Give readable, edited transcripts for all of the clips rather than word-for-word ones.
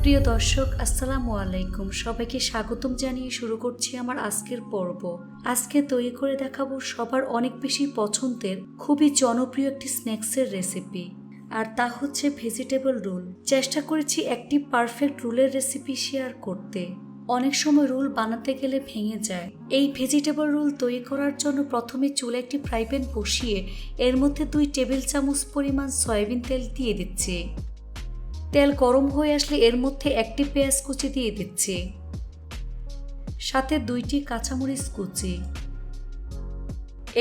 প্রিয় দর্শক, আসসালামু আলাইকুম। সবাইকে স্বাগতম জানিয়ে শুরু করছি আমার আজকের পর্ব। আজকে তৈরি করে দেখাবো সবার অনেক বেশি পছন্দের খুবই জনপ্রিয় একটি স্ন্যাক্সের রেসিপি, আর তা হচ্ছে ভেজিটেবল রোল। চেষ্টা করেছি একটি পারফেক্ট রোলের রেসিপি শেয়ার করতে। অনেক সময় রোল বানাতে গেলে ভেঙে যায়। এই ভেজিটেবল রোল তৈরি করার জন্য প্রথমে চুলায় একটি ফ্রাই প্যান বসিয়ে এর মধ্যে 2 টেবিল চামচ পরিমাণ সয়াবিন তেল দিয়ে দিচ্ছি। তেল গরম হয়ে আসলে এর মধ্যে একটি পেঁয়াজ কুচি দিয়ে দিচ্ছি, সাথে 2টি কাঁচামরিচ কুচি।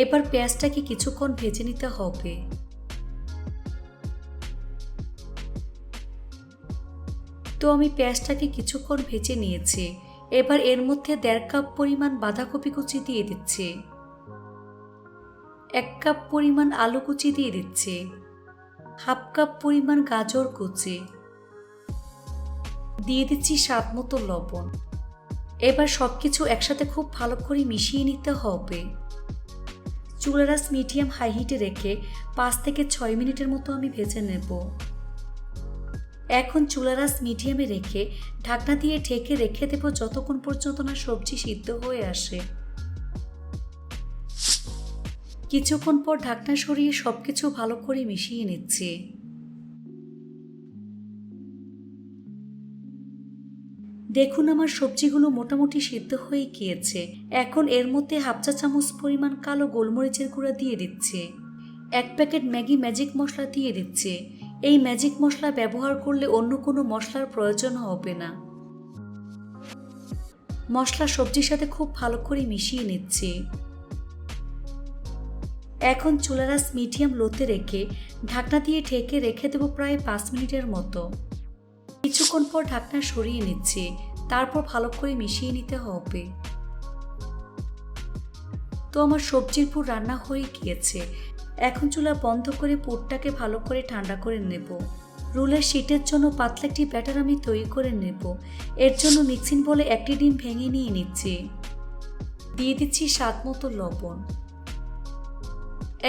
এবার পেঁয়াজটাকে কিছুক্ষণ ভেজে নিতে হবে। তো আমি পেঁয়াজটাকে কিছুক্ষণ ভেজে নিয়েছি। এবার এর মধ্যে 1.5 কাপ পরিমাণ বাঁধাকপি কুচি দিয়ে দিচ্ছি, 1 কাপ পরিমাণ আলু কুচি দিয়ে দিচ্ছি, হাফ কাপ পরিমাণ গাজর কুচি দিয়ে দিচ্ছি, স্বাদ মতো লবণ। এবার সবকিছু একসাথে খুব ভালো করে মিশিয়ে নিতে হবে। চুলার আঁচ মিডিয়াম হাই হিটে রেখে 5 থেকে 6 মিনিটের মতো আমি ভেজে নেব। এখন চুলার আঁচ মিডিয়ামে রেখে ঢাকনা দিয়ে ঢেকে রেখে দেব যতক্ষণ পর্যন্ত না সবজি সিদ্ধ হয়ে আসে। কিছুক্ষণ পর ঢাকনা সরিয়ে সবকিছু ভালো করে মিশিয়ে নিচ্ছি। দেখুন, আমার সবজিগুলো মোটামুটি সিদ্ধ হয়ে গিয়েছে। এখন এর মধ্যে হাফ চা চামচ পরিমাণ কালো গোলমরিচের গুঁড়া দিয়ে দিচ্ছে, 1 প্যাকেট ম্যাগি ম্যাজিক মশলা দিয়ে দিচ্ছে। এই ম্যাজিক মশলা ব্যবহার করলে অন্য কোনো মশলার প্রয়োজন হবে না। মশলা সবজির সাথে খুব ভালো করে মিশিয়ে নিচ্ছে। এখন চুলার আঁচ মিডিয়াম লোতে রেখে ঢাকনা দিয়ে ঢেকে রেখে দেব প্রায় 5 মিনিটের মতো। কিছুক্ষণ পর ঢাকনা সরিয়ে নিচ্ছে, তারপর ভালো করে মিশিয়ে নিতে হবে। তো আমার সবজির পুর রান্না হয়ে গিয়েছে। এখন চুলা বন্ধ করে পুরটাকে ভালো করে ঠান্ডা করে নেব। রোলের শীটের জন্য পাতলা একটি ব্যাটার আমি তৈরি করে নেব। এর জন্য মিক্সিং বলে একটি ডিম ভেঙে নিয়ে নিচ্ছি, দিয়ে দিচ্ছি স্বাদ মতো লবণ,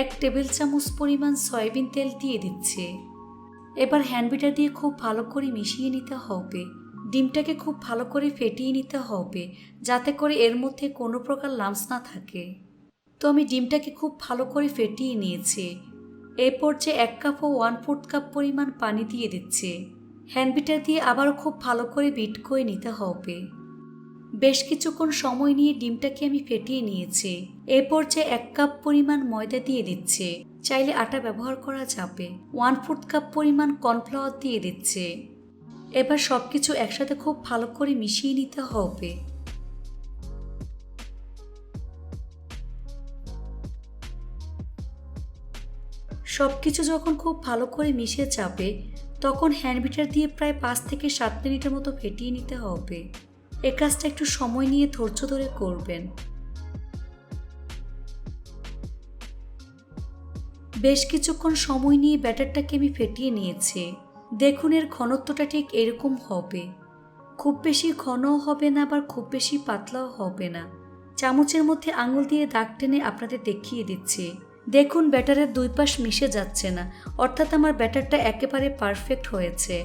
1 টেবিল চামচ পরিমাণ সয়াবিন তেল দিয়ে দিচ্ছে। এবার হ্যান্ড বিটার দিয়ে খুব ভালো করে মিশিয়ে নিতে হবে। ডিমটাকে খুব ভালো করে ফেটিয়ে নিতে হবে, যাতে করে এর মধ্যে কোনো প্রকার লাম্পস না থাকে। তো আমি ডিমটাকে খুব ভালো করে ফেটিয়ে নিয়েছি। এই পর্যায়ে 1 কাপ ও 1/4 কাপ পরিমাণ পানি দিয়ে দিচ্ছে। হ্যান্ড বিটার দিয়ে আবারও খুব ভালো করে বিট করে নিতে হবে। বেশ কিছুক্ষণ সময় নিয়ে ডিমটাকে আমি ফেটিয়ে নিয়েছি। এই পর্যায়ে 1 কাপ পরিমাণ ময়দা দিয়ে দিচ্ছে, চাইলে আটা ব্যবহার করা যাবে। 1/4 কাপ পরিমাণ কর্নফ্লাওয়ার দিয়ে দিচ্ছে। এবার সবকিছু একসাথে খুব ভালো করে মিশিয়ে নিতে হবে। সবকিছু যখন খুব ভালো করে মিশে যাবে, তখন হ্যান্ড বিটার দিয়ে প্রায় 5 থেকে 7 মিনিটের মতো ফেটিয়ে নিতে হবে। এ কাজটা একটু সময় নিয়ে ধৈর্য ধরে করবেন। বেশ কিছুক্ষণ সময় নিয়ে ব্যাটারটাকে আমি ফেটিয়ে নিয়েছি। দেখুন, এর ঘনত্বটা ঠিক এরকম হবে। খুব বেশি ঘনও হবে না, আবার খুব বেশি পাতলাও হবে না। চামচের মধ্যে আঙুল দিয়ে দাগ টেনে আপনাদের দেখিয়ে দিচ্ছি। দেখুন, ব্যাটারের 2 পাশ মিশে যাচ্ছে না, অর্থাৎ আমার ব্যাটারটা একেবারে পারফেক্ট হয়েছে।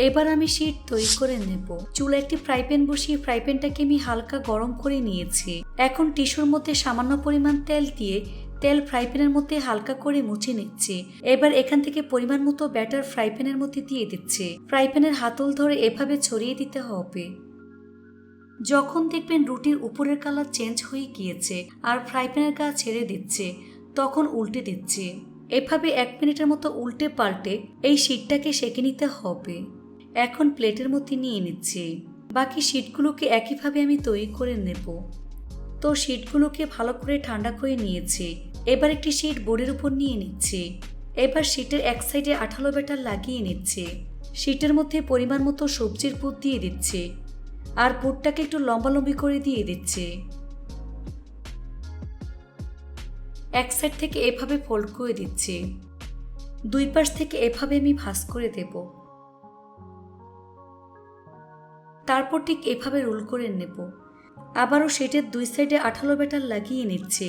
এবার আমি শীট তৈরি করে নেব। চুলায় একটি ফ্রাই প্যান বসিয়ে ফ্রাই প্যানটাকে আমি হালকা গরম করে নিয়েছি। এখন টিস্যুর মধ্যে সামান্য পরিমাণ তেল দিয়ে তেল ফ্রাই প্যানের মধ্যে হালকা করে মুছে নিচ্ছি। এবার এখান থেকে পরিমাণ মতো ব্যাটার ফ্রাই প্যানের মধ্যে দিয়ে দিচ্ছি। ফ্রাই প্যানের হাতল ধরে এভাবে ছড়িয়ে দিতে হবে। যখন দেখবেন রুটির উপরের কালার চেঞ্জ হয়ে গিয়েছে আর ফ্রাই প্যানের গা ছেড়ে দিচ্ছে, তখন উল্টে দিচ্ছি। এভাবে 1 মিনিটের মতো উল্টে পাল্টে এই শীটটাকে সেঁকে নিতে হবে। এখন প্লেটের মধ্যে নিয়ে নিচ্ছি। বাকি শীটগুলোকে একইভাবে আমি তৈরি করে নেব। তো শীটগুলোকে ভালো করে ঠান্ডা করে নিয়েছি। এবার একটি শীট বোর্ডের উপর নিয়ে নিচ্ছি। এবার শীটের এক সাইডে আঠালো ব্যাটার লাগিয়ে নিচ্ছি। শীটের মধ্যে পরিমাণ মতো সবজির পুর দিয়ে দিচ্ছি, আর পুরটাকে একটু লম্বালম্বি করে দিয়ে দিচ্ছি। এক সাইড থেকে এভাবে ফোল্ড করে দিচ্ছি। 2 পাশ থেকে এভাবে আমি ভাঁজ করে দেব। তারপর ঠিক এভাবে রোল করে নেব। আবারও শীটের 2 সাইডে আঠালো ব্যাটার লাগিয়ে নিচ্ছি।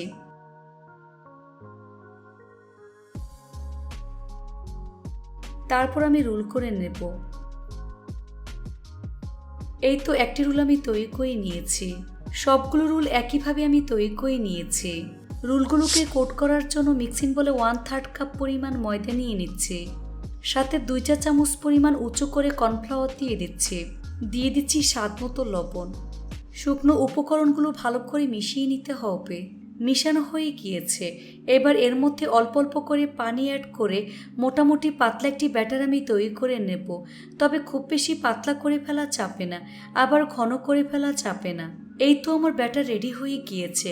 তারপর আমি রোল করে নেব। এই তো একটি রুল আমি তৈরি করে নিয়েছি। সবগুলো রুল একইভাবে আমি তৈরি করে নিয়েছি। রুলগুলোকে কোট করার জন্য মিক্সিং বলে 1/3 কাপ পরিমাণ ময়দা নিয়ে নিচ্ছি। সাথে 2 চা চামচ পরিমাণ উঁচু করে কর্নফ্লাওয়ার দিয়ে দিচ্ছি। দিয়ে দিচ্ছি স্বাদ মতো লবণ। শুকনো উপকরণগুলো ভালো করে মিশিয়ে নিতে হবে। মিশানো হয়ে গিয়েছে। এবার এর মধ্যে অল্প অল্প করে পানি অ্যাড করে মোটামুটি পাতলা একটি ব্যাটার আমি তৈরি করে নেব। তবে খুব বেশি পাতলা করে ফেলা চাপে না, আবার ঘন করে ফেলা চাপে না। এই তো আমার ব্যাটার রেডি হয়ে গিয়েছে।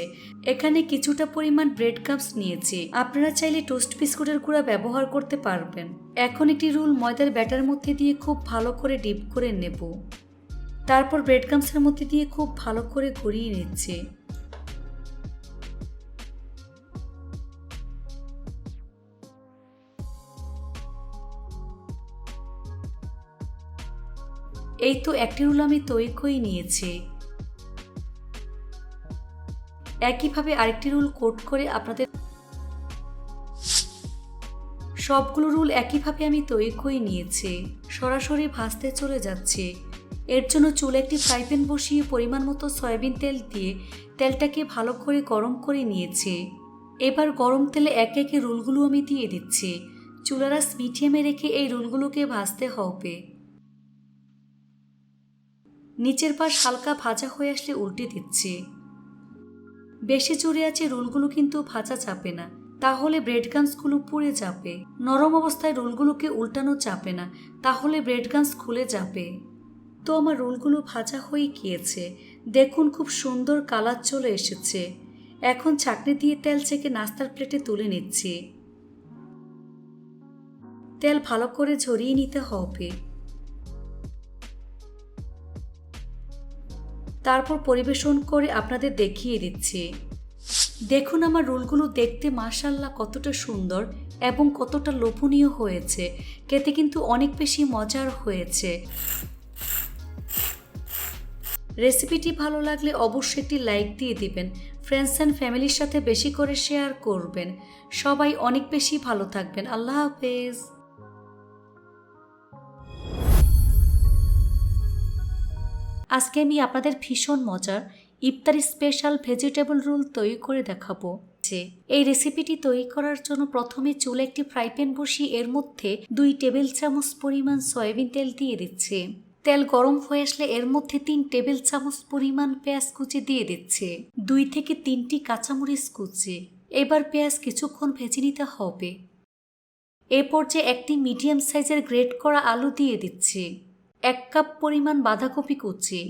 এখানে কিছুটা পরিমাণ ব্রেড ক্রাম্বস নিয়েছি। আপনারা চাইলে টোস্ট বিস্কুটের গুঁড়া ব্যবহার করতে পারবেন। এখন একটি রুল ময়দার ব্যাটার মধ্যে দিয়ে খুব ভালো করে ডিপ করে নেব। তারপর ব্রেড ক্রাম্বসের মধ্যে দিয়ে খুব ভালো করে গড়িয়ে নিচ্ছে। এই তো একটি রুল আমি তৈরি করে নিয়েছি। একইভাবে আরেকটি রুল কোট করে আপনাদের সবগুলো রুল একইভাবে আমি তৈরি করে নিয়েছি। সরাসরি ভাজতে চলে যাচ্ছে। এর জন্য চুলে একটি ফ্রাই প্যান বসিয়ে পরিমাণ মতো সয়াবিন তেল দিয়ে তেলটাকে ভালো করে গরম করে নিয়েছি। এবার গরম তেলে একে একে রুলগুলো আমি দিয়ে দিচ্ছি। চুলার আঁচ মিডিয়ামে রেখে এই রুলগুলোকে ভাজতে হবে। নিচের পাশ হালকা ভাজা হয়ে আসলে উল্টে দিচ্ছি। বেশি জোরে আছে রোলগুলো কিন্তু ভাজা যাবে না, তাহলে ব্রেড ক্রাম্বসগুলো পুড়ে যাবে। নরম অবস্থায় রোলগুলোকে উল্টানো যাবে না, তাহলে ব্রেড ক্রাম্বস খুলে যাবে। তো আমার রোলগুলো ভাজা হয়ে গিয়েছে। দেখুন খুব সুন্দর কালার চলে এসেছে। এখন ছাঁকনি দিয়ে তেল ছেঁকে নাস্তার প্লেটে তুলে নিচ্ছি। তেল ভালো করে ঝরিয়ে নিতে হবে। তারপর পরিবেশন করে আপনাদের দেখিয়ে দিচ্ছি। দেখুন আমার রোলগুলো দেখতে মাশাআল্লাহ কতটা সুন্দর এবং কতটা লোভনীয় হয়েছে। খেতে কিন্তু অনেক বেশি মজার হয়েছে। রেসিপিটি ভালো লাগলে অবশ্যই একটি লাইক দিয়ে দিবেন। ফ্রেন্ডস অ্যান্ড ফ্যামিলির সাথে বেশি করে শেয়ার করবেন। সবাই অনেক বেশি ভালো থাকবেন। আল্লাহ হাফেজ। আজকে আমি আপনাদের ভীষণ মজার ইফতারি স্পেশাল ভেজিটেবল রোল তৈরি করে দেখাবো। এই রেসিপিটি তৈরি করার জন্য প্রথমে চুলে একটি ফ্রাই প্যান বসিয়ে এর মধ্যে 2 টেবিল চামচ পরিমাণ সয়াবিন তেল দিয়ে দিচ্ছে। তেল গরম হয়ে আসলে এর মধ্যে 3 টেবিল চামচ পরিমাণ পেঁয়াজ কুচি দিয়ে দিচ্ছে। 2 থেকে 3টি কাঁচামরিচ কুচি। এবার পেঁয়াজ কিছুক্ষণ ভেজে নিতে হবে। এ পর্যায়ে একটি মিডিয়াম সাইজের গ্রেট করা আলু দিয়ে দিচ্ছে। 1 কাপ পরিমাণ বাঁধাকপি কুচি।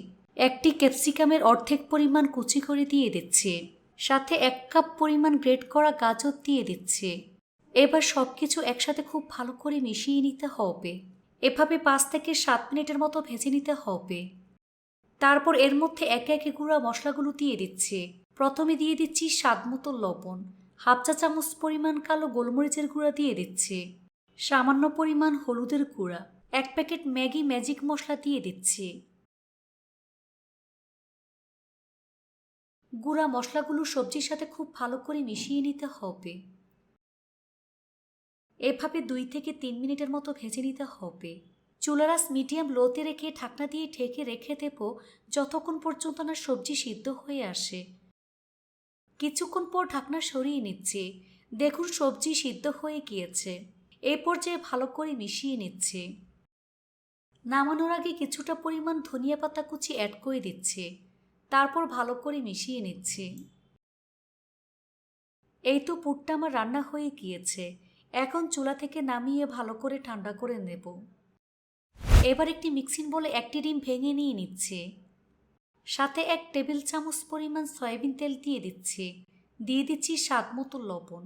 একটি ক্যাপসিকামের অর্ধেক পরিমাণ কুচি করে দিয়ে দিচ্ছে। সাথে 1 কাপ পরিমাণ গ্রেট করা গাজর দিয়ে দিচ্ছে। এবার সবকিছু একসাথে খুব ভালো করে মিশিয়ে নিতে হবে। এভাবে 5 থেকে 7 মিনিটের মতো ভেজে নিতে হবে। তারপর এর মধ্যে একে একে গুঁড়া মশলাগুলো দিয়ে দিচ্ছে। প্রথমে দিয়ে দিচ্ছি স্বাদ মতো লবণ, 1/2 চা চামচ পরিমাণ কালো গোলমরিচের গুঁড়া দিয়ে দিচ্ছে, সামান্য পরিমাণ হলুদের গুঁড়া, 1 প্যাকেট ম্যাগি ম্যাজিক মশলা দিয়ে দিচ্ছি। গুঁড়া মশলাগুলো সবজির সাথে খুব ভালো করে মিশিয়ে নিতে হবে। এভাবে 2 থেকে 3 মিনিটের মতো ভেজে নিতে হবে। চুলার আঁচ মিডিয়াম লোতে রেখে ঢাকনা দিয়ে ঢেকে রেখে দেব যতক্ষণ পর্যন্ত না সবজি সিদ্ধ হয়ে আসে। কিছুক্ষণ পর ঢাকনা সরিয়ে নিচ্ছি। দেখুন সবজি সিদ্ধ হয়ে গিয়েছে। এই পর্যায়ে ভালো করে মিশিয়ে নিচ্ছে। নামানোর আগে কিছুটা পরিমাণ ধনিয়া পাতা কুচি অ্যাড করে দিচ্ছে। তারপর ভালো করে মিশিয়ে নিচ্ছি। এই তো পুরটা আমার রান্না হয়ে গিয়েছে। এখন চুলা থেকে নামিয়ে ভালো করে ঠান্ডা করে নেব। এবার একটি মিক্সিং বলে একটি ডিম ভেঙে নিয়ে নিচ্ছে। সাথে 1 টেবিল চামচ পরিমাণ সয়াবিন তেল দিয়ে দিচ্ছি। দিয়ে দিচ্ছি স্বাদ মতো লবণ।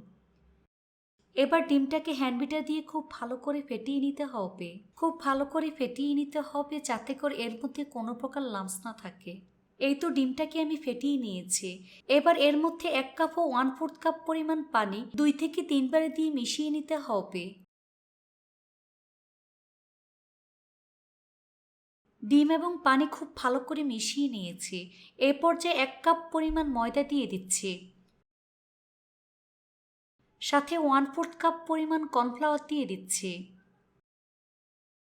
এবার ডিমটাকে হ্যান্ডবিটার দিয়ে খুব ভালো করে ফেটিয়ে নিতে হবে। খুব ভালো করে ফেটিয়ে নিতে হবে যাতে করে এর মধ্যে কোনো প্রকার লাম্পস না থাকে। এই তো ডিমটাকে আমি ফেটিয়ে নিয়েছি। এবার এর মধ্যে 1 কাপ ও 1/4 কাপ পরিমাণ পানি 2 থেকে 3 বারে দিয়ে মিশিয়ে নিতে হবে। ডিম এবং পানি খুব ভালো করে মিশিয়ে নিয়েছি। এ পর্যায়ে 1 কাপ পরিমাণ ময়দা দিয়ে দিচ্ছি। সাথে 1/4 কাপ পরিমাণ কর্নফ্লাওয়ার দিয়ে দিচ্ছি।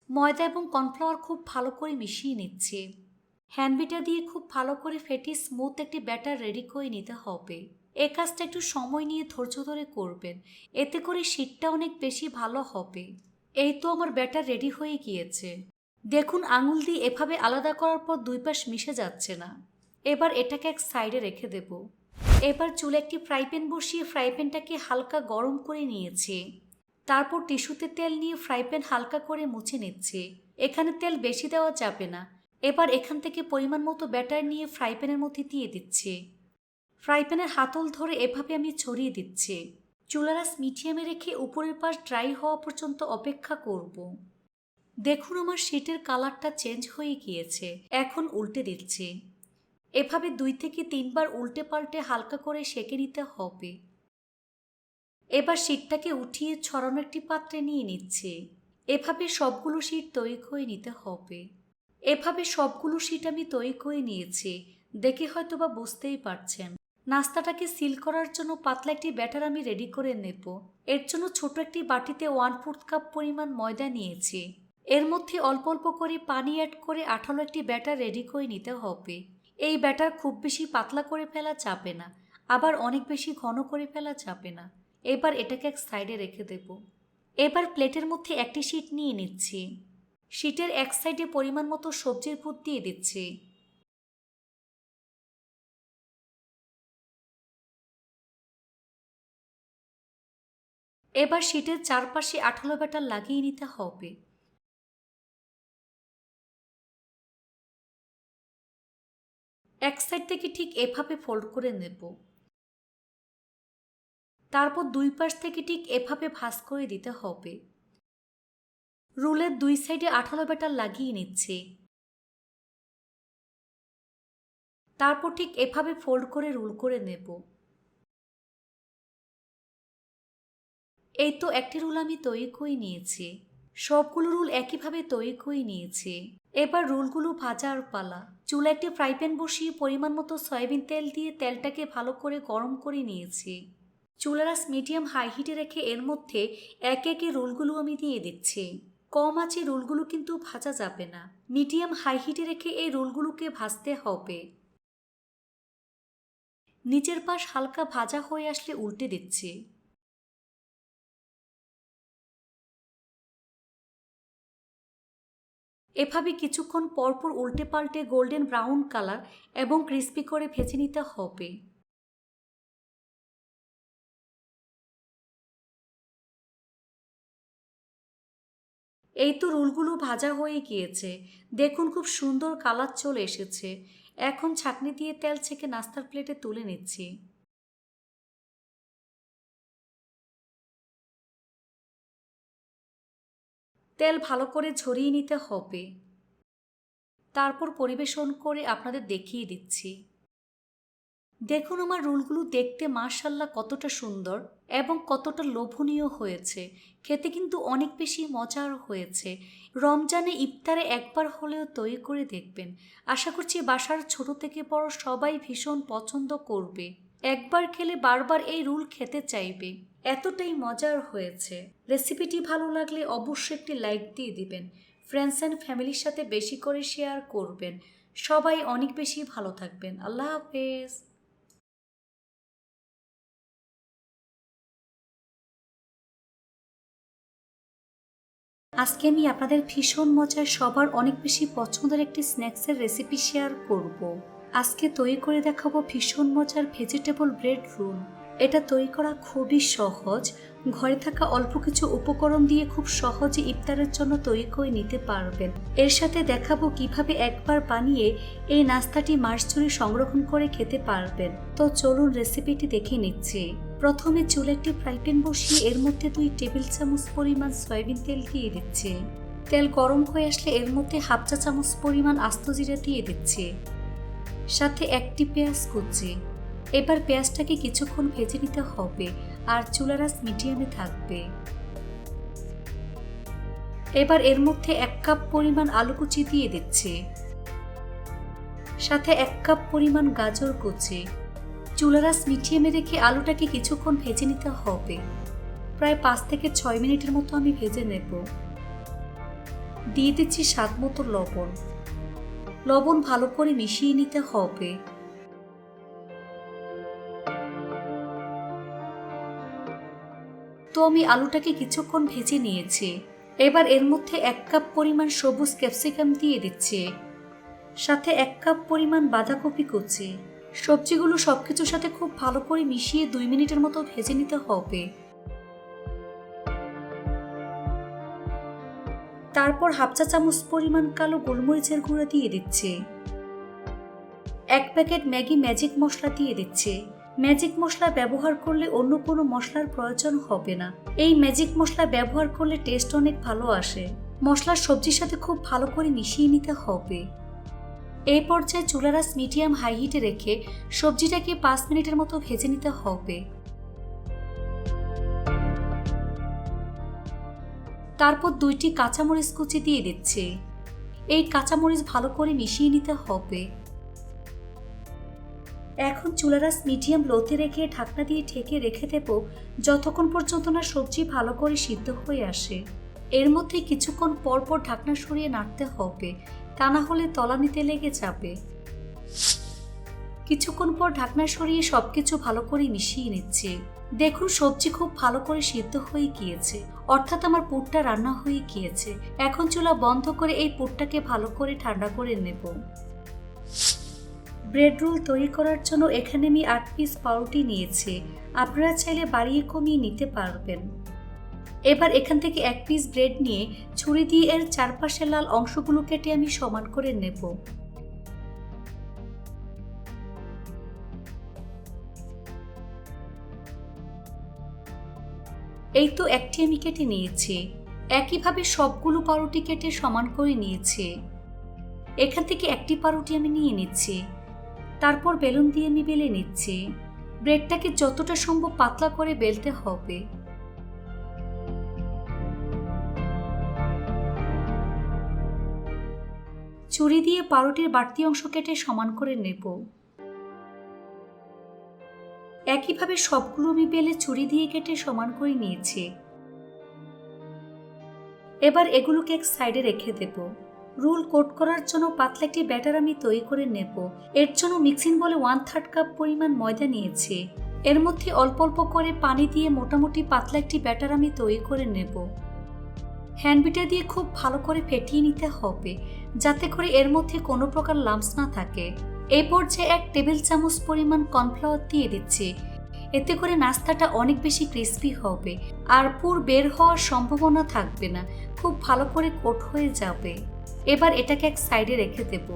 ময়দা এবং কর্নফ্লাওয়ার খুব ভালো করে মিশিয়ে নিচ্ছি। হ্যান্ড বিটার দিয়ে খুব ভালো করে ফেটিয়ে স্মুথ একটি ব্যাটার রেডি করে নিতে হবে। এই কাজটা একটু সময় নিয়ে ধৈর্য ধরে করবেন, এতে করে শীতটা অনেক বেশি ভালো হবে। এই তো আমার ব্যাটার রেডি হয়ে গিয়েছে। দেখুন আঙুল দিয়ে এভাবে আলাদা করার পর দুই পাশ মিশে যাচ্ছে না। এবার এটাকে এক সাইডে রেখে দেব। এবার চুলে একটি ফ্রাই প্যান বসিয়ে ফ্রাই প্যানটাকে হালকা গরম করে নিয়েছি। তারপর টিস্যুতে তেল নিয়ে ফ্রাই প্যান হালকা করে মুছে নিচ্ছে। এখানে তেল বেশি দেওয়া যাবে না। এবার এখান থেকে পরিমাণ মতো ব্যাটার নিয়ে ফ্রাই প্যানের মধ্যে দিয়ে দিচ্ছি। ফ্রাই প্যানের হাতল ধরে এভাবে আমি ছড়িয়ে দিচ্ছি। চুলার আঁচ মিডিয়ামে রেখে উপরের পাশ ড্রাই হওয়া পর্যন্ত অপেক্ষা করব। দেখুন আমার শীটের কালারটা চেঞ্জ হয়ে গিয়েছে। এখন উল্টে দিচ্ছি। এভাবে 2 থেকে 3 বার উল্টে পাল্টে হালকা করে সেঁকে নিতে হবে। এবার শীটটাকে উঠিয়ে ছড়ানো একটি পাত্রে নিয়ে নিচ্ছে। এভাবে সবগুলো শীট তৈরি করে নিতে হবে। এভাবে সবগুলো শীট আমি তৈরি করে নিয়েছি, দেখে হয়তো বা বুঝতেই পারছেন। নাস্তাটাকে সিল করার জন্য পাতলা একটি ব্যাটার আমি রেডি করে নেব। এর জন্য ছোট একটি বাটিতে 1/4 কাপ পরিমাণ ময়দা নিয়েছি। এর মধ্যে অল্প অল্প করে পানি অ্যাড করে আঠালো একটি ব্যাটার রেডি করে নিতে হবে। এই ব্যাটার খুব বেশি পাতলা করে ফেলা যাবে না, আবার অনেক বেশি ঘন করে ফেলা যাবে না। এবার এটাকে এক সাইডে রেখে দেব। এবার প্লেটের মধ্যে একটি শীট নিয়ে নিচ্ছি। শীটের এক সাইডে পরিমাণ মতো সবজির পুর দিয়ে দিচ্ছি। এবার শীটের চারপাশে আঠালো ব্যাটার লাগিয়ে নিতে হবে। এক সাইড থেকে ঠিক এভাবে ফোল্ড করে নেব। তারপর দুই পাশ থেকে ঠিক এভাবে ভাঁজ করে দিতে হবে। রুলের দুই সাইডে আঠালো ব্যাটার লাগিয়ে নিচ্ছি। তারপর ঠিক এভাবে ফোল্ড করে রোল করে নেব। এই তো একটি রোল আমি তৈরি করে নিয়েছি। সবগুলো রোল একইভাবে তৈরি করে নিয়েছি। এবার রোলগুলো ভাজার পালা। চুলা একটি ফ্রাই প্যান বসিয়ে পরিমাণ মতো সয়াবিন তেল দিয়ে তেলটাকে ভালো করে গরম করে নিয়েছি। চুলার আঁচ মিডিয়াম হাই হিটে রেখে এর মধ্যে একে একে রোলগুলো আমি দিয়ে দিচ্ছি। কম আঁচে রোলগুলো কিন্তু ভাজা যাবে না, মিডিয়াম হাই হিটে রেখে এই রোলগুলোকে ভাজতে হবে। নিচের পাশ হালকা ভাজা হয়ে আসলে উল্টে দিচ্ছি। এভাবে কিছুক্ষণ পরপর উল্টে পাল্টে গোল্ডেন ব্রাউন কালার এবং ক্রিস্পি করে ভেজে নিতে হবে। এই তো রোলগুলো ভাজা হয়ে গিয়েছে। দেখুন খুব সুন্দর কালার চলে এসেছে। এখন ছাঁকনি দিয়ে তেল ছেঁকে নাস্তার প্লেটে তুলে নিচ্ছি। তেল ভালো করে ঝরিয়ে নিতে হবে। তারপর পরিবেশন করে আপনাদের দেখিয়ে দিচ্ছি। দেখুন আমার রোলগুলো দেখতে মাশাআল্লাহ কতটা সুন্দর এবং কতটা লোভনীয় হয়েছে। খেতে কিন্তু অনেক বেশি মজার হয়েছে। রমজানে ইফতারে একবার হলেও তৈরি করে দেখবেন। আশা করছি বাসার ছোট থেকে বড় সবাই ভীষণ পছন্দ করবে। একবার খেলে বারবার এই রোল খেতে চাইবে, এতটাই মজার হয়েছে। রেসিপিটি ভালো লাগলে অবশ্যই একটি লাইক দিয়ে দিবেন। ফ্রেন্ডস অ্যান্ড ফ্যামিলির সাথে বেশি করে শেয়ার করবেন। সবাই অনেক বেশি ভালো থাকবেন। আল্লাহ হাফেজ। আজকে আমি আপনাদের ভীষণ মজার সবার অনেক বেশি পছন্দের একটি স্ন্যাক্সের রেসিপি শেয়ার করব। আজকে তৈরি করে দেখাবো ভীষণ মজার ভেজিটেবল ব্রেড রোল। এটা তৈরি করা খুবই সহজ। ঘরে থাকা অল্প কিছু উপকরণ দিয়ে খুব সহজে ইফতারের জন্য তৈরি করে নিতে পারবেন। এর সাথে দেখাবো কিভাবে একবার বানিয়ে এই নাস্তাটি মাস জুড়ে সংরক্ষণ করে খেতে পারবেন। তো চলুন রেসিপিটি দেখে নিচ্ছি। প্রথমে চুলে একটি ফ্রাই প্যান বসিয়ে এর মধ্যে 2 টেবিল চামচ পরিমাণ সয়াবিন তেল দিয়ে দিচ্ছি। তেল গরম হয়ে আসলে এর মধ্যে 1/2 চা চামচ পরিমাণ আস্ত জিরা দিয়ে দিচ্ছি, সাথে একটি পেঁয়াজ কুচি। এবার পেঁয়াজটাকে কিছুক্ষণ ভেজে নিতে হবে আর চুলার আঁচ মিডিয়ামে থাকবে। এবার এর মধ্যে 1 কাপ পরিমাণ আলু কুচি দিয়ে দিচ্ছি, সাথে 1 কাপ পরিমাণ গাজর কুচি। চুলার আঁচ মিডিয়ামে রেখে আলুটাকে কিছুক্ষণ ভেজে নিতে হবে। প্রায় 5 থেকে 6 মিনিটের মতো আমি ভেজে নেব। দিয়ে দিচ্ছি স্বাদ মতো লবণ। লবণ ভালো করে মিশিয়ে নিতে হবে। তো আমি আলুটাকে কিছুক্ষণ ভেজে নিয়েছি। এবার এর মধ্যে 1 কাপ পরিমাণ সবুজ ক্যাপসিকাম দিয়ে দিচ্ছি, সাথে 1 কাপ পরিমাণ বাঁধাকপি কুচি। সবজিগুলো সবকিছুর সাথে খুব ভালো করে মিশিয়ে 2 মিনিটের মতো ভেজে নিতে হবে। তারপর হাফ চা চামচ পরিমাণ কালো গোলমরিচের গুঁড়া দিয়ে দিচ্ছি। 1 প্যাকেট ম্যাগি ম্যাজিক মশলা দিয়ে দিচ্ছি। ম্যাজিক মশলা ব্যবহার করলে অন্য কোনো মশলার প্রয়োজন হবে না। এই ম্যাজিক মশলা ব্যবহার করলে টেস্ট অনেক ভালো আসে। মশলা সবজির সাথে খুব ভালো করে মিশিয়ে নিতে হবে। এই পর্যায়ে চুলার আঁচ মিডিয়াম হাই হিটে রেখে সবজিটাকে 5 মিনিটের মতো ভেজে নিতে হবে। তারপর 2টি কাঁচামরিচ কুচি দিয়ে দিচ্ছি। এই কাঁচামরিচ ভালো করে মিশিয়ে নিতে হবে। এখন চুলার আঁচ মিডিয়াম লোতে রেখে ঢাকনা দিয়ে ঢেকে রেখে দেব যতক্ষণ পর্যন্ত না সবজি ভালো করে সিদ্ধ হয়ে আসে। এর মধ্যে কিছুক্ষণ পর পর ঢাকনা সরিয়ে নাড়তে হবে, তা না হলে তলানিতে লেগে যাবে। কিছুক্ষণ পর ঢাকনা সরিয়ে সবকিছু ভালো করে মিশিয়ে নিচ্ছি। দেখুন সবজি খুব ভালো করে সিদ্ধ হয়ে গিয়েছে, অর্থাৎ আমার পুরটা রান্না হয়ে গিয়েছে। এখন চুলা বন্ধ করে এই পুরটাকে ভালো করে ঠান্ডা করে নেব। ব্রেড রোল তৈরি করার জন্য এখানে আমি 8 পিস পাউরুটি নিয়েছি। আপনারা চাইলে বাড়িয়ে কমিয়ে নিতে পারবেন। এবার এখান থেকে 1 পিস ব্রেড নিয়ে ছুরি দিয়ে এর চারপাশে লাল অংশগুলো কেটে আমি সমান করে নেব। এই তো একটি আমি কেটে নিয়েছি। একইভাবে সবগুলো পাউরুটি কেটে সমান করে নিয়েছি। এখান থেকে একটি পাউরুটি আমি নিয়ে নিচ্ছি। তারপর বেলুন দিয়ে আমি বেলে নিচ্ছি। ব্রেডটাকে যতটা সম্ভব পাতলা করে বেলতে হবে। ছুরি দিয়ে পাউরুটির বাড়তি অংশ কেটে সমান করে নেব। একইভাবে সবগুলো আমি বেলে ছুরি দিয়ে কেটে সমান করে নিয়েছি। এবার এগুলোকে এক সাইডে রেখে দেব। রোল কোট করার জন্য পাতলা একটি ব্যাটার আমি তৈরি করে নেব। এর জন্য মিক্সিং বলে 1/3 কাপ পরিমাণ ময়দা নিয়েছি। এর মধ্যে অল্প অল্প করে পানি দিয়ে মোটামুটি পাতলা একটি ব্যাটার আমি তৈরি করে নেব। হ্যান্ড বিটার দিয়ে খুব ভালো করে ফেটিয়ে নিতে হবে, যাতে করে এর মধ্যে কোনো প্রকার লাম্পস না থাকে। এই পর্যায়ে 1 টেবিল চামচ পরিমাণ কর্নফ্লাওয়ার দিয়ে দিচ্ছি। এতে করে নাস্তাটা অনেক বেশি ক্রিস্পি হবে আর পুর বের হওয়ার সম্ভাবনা থাকবে না, খুব ভালো করে কোট হয়ে যাবে। এবার এটাকে এক সাইডে রেখে দেব।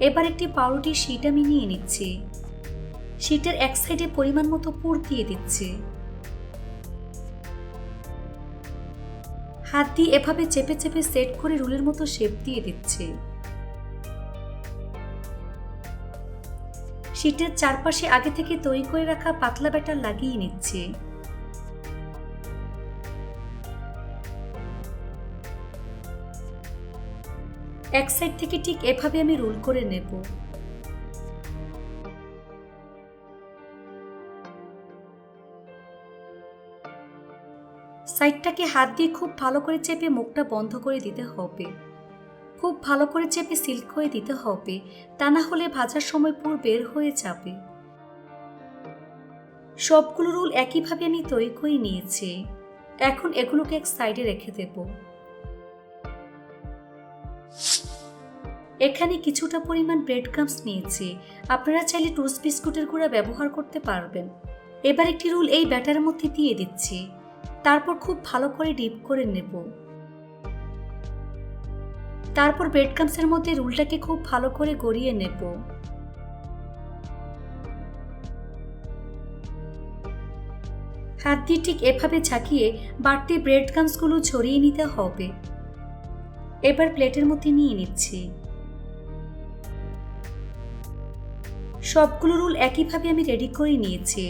এবার একটি পাউরুটির শীট আমি নিয়ে নিচ্ছি। শীটের এক সাইডে পরিমাণ মতো পুর দিয়ে দিচ্ছি। হাত দিয়ে এভাবে চেপে চেপে সেট করে রোলের মতো শেপ দিয়ে দিচ্ছি। শীটের চারপাশে আগে থেকে তৈরি করে রাখা পাতলা ব্যাটার লাগিয়ে নিচ্ছি। এক সাইড থেকে ঠিক এভাবে আমি রোল করে নেব। সাইডটাকে হাত দিয়ে খুব ভালো করে চেপে মুখটা বন্ধ করে দিতে হবে। খুব ভালো করে চেপে সিল করে দিতে হবে, তা না হলে ভাজার সময় পুর বের হয়ে যাবে। সবগুলো রোল একইভাবে আমি তৈরি করে নিয়েছি। এখন এগুলোকে এক সাইডে রেখে দেব। এখানে কিছুটা পরিমাণ ব্রেড ক্রাম্বস নিয়েছি। আপনারা চাইলে টোস্ট বিস্কুটের গুঁড়া ব্যবহার করতে পারবেন। এবার একটি রোল এই ব্যাটারের মধ্যে দিয়ে দিচ্ছি। তারপর খুব ভালো করে ডিপ করে নেব। তারপর ব্রেড ক্রাম্বসের মধ্যে রোলটাকে খুব ভালো করে গড়িয়ে নেব। হাত দিয়ে ঠিক এভাবে ঝাঁকিয়ে বাড়তি ব্রেড ক্রাম্বসগুলো ছড়িয়ে নিতে হবে। এবার প্লেটের মধ্যে নিয়ে নিচ্ছি। সবগুলো রোল একইভাবে আমি রেডি করে নিয়েছি।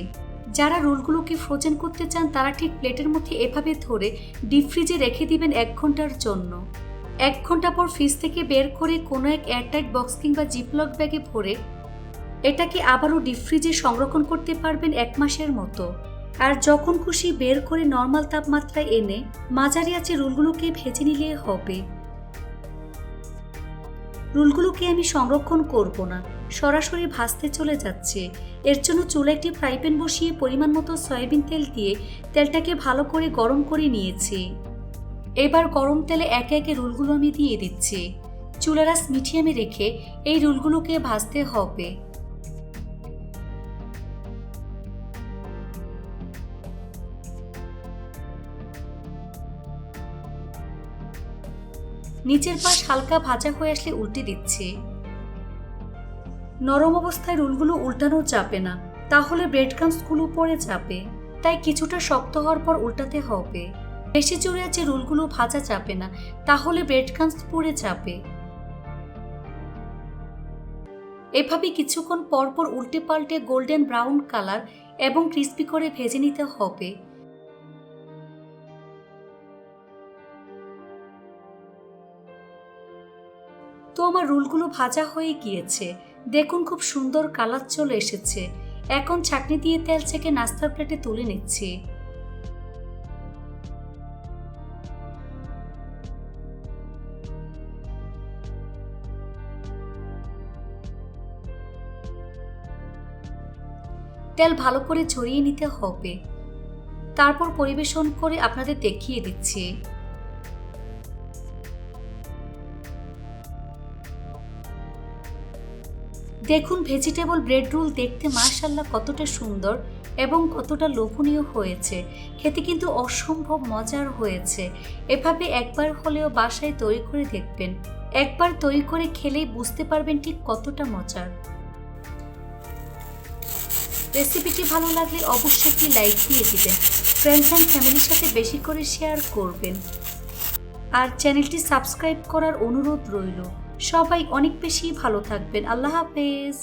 যারা রোলগুলোকে ফ্রোজেন করতে চান তারা ঠিক প্লেটের মধ্যে এভাবে ধরে ডিপ ফ্রিজে রেখে দিবেন 1 ঘন্টার জন্য। 1 ঘন্টা পর ফ্রিজ থেকে বের করে কোনো এক এয়ারটাইট বক্স কিংবা জিপলক ব্যাগে ভরে এটাকে আবারও ডিপ ফ্রিজে সংরক্ষণ করতে পারবেন 1 মাসের মতো। আর যখন খুশি বের করে নর্মাল তাপমাত্রায় এনে মাঝারি আঁচে রোলগুলোকে ভেজে নিলে হবে। রোলগুলোকে আমি সংরক্ষণ করব না, সরাসরি ভাজতে চলে যাচ্ছে। এর জন্য চুলায় একটি ফ্রাই প্যান বসিয়ে পরিমাণ মতো সয়াবিন তেল দিয়ে তেলটাকে ভালো করে গরম করে নিয়েছি। এবার গরম তেলে একে একে রোলগুলো আমি দিয়ে দিচ্ছি। চুলার আঁচ মিডিয়ামে রেখে এই রোলগুলোকে ভাজতে হবে। নিচের পাশ হালকা ভাজা হয়ে আসলে উল্টে দিচ্ছি। নরম অবস্থায় রোলগুলো উল্টানো যাবে না, তাহলে ব্রেড ক্রাম্বসগুলো পড়ে যাবে। তাই কিছুটা শক্ত হওয়ার পর উল্টাতে হবে। বেশি জোরে আছে রোলগুলো ভাজা যাবে না, তাহলে ব্রেড ক্রাম্বস পড়ে যাবে। এভাবে কিছুক্ষণ পর পর উল্টে পাল্টে গোল্ডেন ব্রাউন কালার এবং ক্রিস্পি করে ভেজে নিতে হবে। তো আমার রোলগুলো ভাজা হয়ে গিয়েছে, দেখুন খুব সুন্দর কালার চলে এসেছে। এখন ছাঁকনি দিয়ে তেল ছেঁকে নাস্তার প্লেটে তুলে নিচ্ছি। তেল ভালো করে ছড়িয়ে নিতে হবে, তারপর পরিবেশন করে আপনাদের দেখিয়ে দিচ্ছি। দেখুন ভেজিটেবল ব্রেড রোল দেখতে মাশাআল্লাহ কতটা সুন্দর এবং কতটা লোভনীয় হয়েছে। খেতে কিন্তু অসম্ভব মজার হয়েছে। এভাবে একবার হলেও বাসায় তৈরি করে দেখবেন। একবার তৈরি করে খেলেই বুঝতে পারবেন ঠিক কতটা মজার। রেসিপিটি ভালো লাগলে অবশ্যই একটি লাইক দিয়ে দিবেন। ফ্রেন্ডস অ্যান্ড ফ্যামিলির সাথে বেশি করে শেয়ার করবেন। আর চ্যানেলটি সাবস্ক্রাইব করার অনুরোধ রইল। সবাই অনেক বেশি ভালো থাকবেন। আল্লাহ হাফেজ।